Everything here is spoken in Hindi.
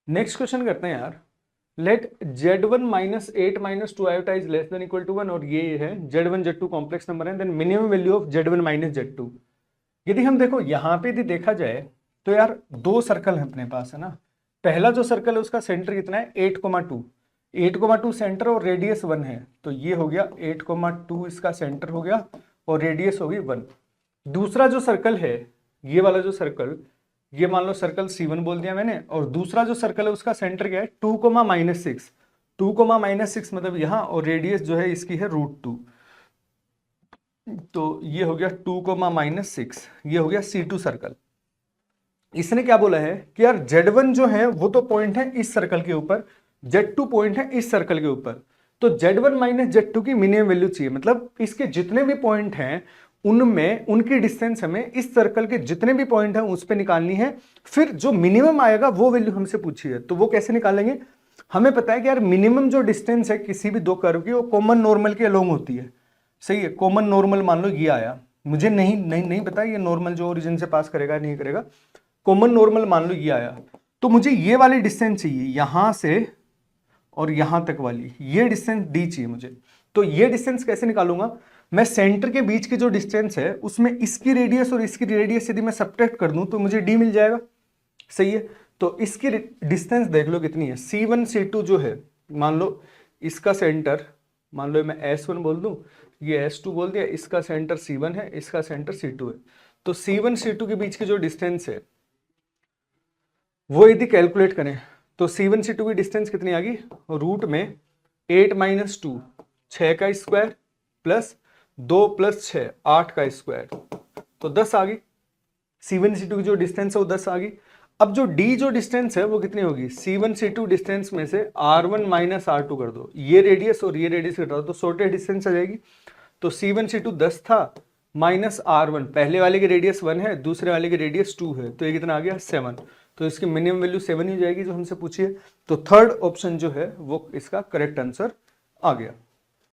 नेक्स्ट क्वेश्चन करते हैं यार। Let Z1 minus 8 minus 2 iota is less than equal to 1 और ये है Z1 Z2 कॉम्प्लेक्स नंबर है, then minimum value of Z1 minus Z2। यदि हम देखो यहाँ पे यदि देखा जाए तो यार दो सर्कल है अपने पास, है ना। पहला जो सर्कल है उसका सेंटर कितना है 8,2, 8,2 सेंटर और रेडियस 1 है, तो ये हो गया 8,2 इसका सेंटर हो गया और रेडियस होगी 1। दूसरा जो सर्कल है ये वाला जो सर्कल, ये मान लो सर्कल C1 बोल दिया मैंने, और दूसरा जो सर्कल है उसका सेंटर क्या है 2,-6, 2,-6 मतलब यहाँ, और रेडियस जो है इसकी है √2, तो ये हो गया 2,-6, ये हो गया C2 सर्कल। इसने क्या बोला है कि यार Z1 जो है वो तो पॉइंट है इस सर्कल के ऊपर, Z2 पॉइंट है इस सर्कल के ऊपर, तो Z1 माइनस Z2 की मिनिमम वैल्यू चाहिए, मतलब इसके जितने भी पॉइंट हैं उनमें उनकी डिस्टेंस हमें इस सर्कल के जितने भी पॉइंट हैं उस पर निकालनी है, फिर जो मिनिमम आएगा वो वैल्यू हमसे पूछी है। तो वो कैसे निकालेंगे, हमें पता है कि यार मिनिमम जो डिस्टेंस है किसी भी दो कर्व की वो कॉमन नॉर्मल के अलोंग होती है, सही है। कॉमन नॉर्मल मान लो ये आया, मुझे नहीं पता ये नॉर्मल जो ओरिजिन से पास करेगा नहीं करेगा, कॉमन नॉर्मल मान लो ये आया, तो मुझे ये वाली डिस्टेंस चाहिए यहां से और यहां तक वाली, ये डिस्टेंस डी चाहिए मुझे। तो ये डिस्टेंस कैसे निकालूंगा, मैं सेंटर के बीच की जो डिस्टेंस है उसमें इसकी रेडियस और इसकी रेडियस यदि मैं सब्ट्रैक्ट कर दूं तो मुझे डी मिल जाएगा, सही है। तो इसकी डिस्टेंस देख लो कितनी है, C1 C2 जो है, मान लो इसका सेंटर, मान लो मैं S1 बोल दूं, ये S2 बोल दिया, इसका सेंटर C1 है, इसका सेंटर C2 है, तो C1 C2 के बीच की जो डिस्टेंस है वो यदि कैलकुलेट करें तो C1 C2 की डिस्टेंस कितनी आ गई, रूट में 8-2, 6 का स्क्वायर प्लस 2 + 6, 8 का स्क्वायर, तो 10 आ गई। C1 C2 की जो डिस्टेंस है वो 10 आ गई। अब जो D जो डिस्टेंस है वो कितनी होगी, C1 C2 डिस्टेंस में से R1 माइनस R2 कर दो, ये रेडियस और ये रेडियस घटा दो तो शॉर्टेस्ट डिस्टेंस आ जाएगी। तो C1 C2 10 था माइनस R1, पहले वाले की रेडियस 1 है, दूसरे वाले की रेडियस 2 है, तो ये कितना आ गया 7, तो इसकी मिनिमम वैल्यू 7 ही जाएगी जो हमसे पूछी है। तो थर्ड ऑप्शन जो है वो इसका करेक्ट आंसर आ गया।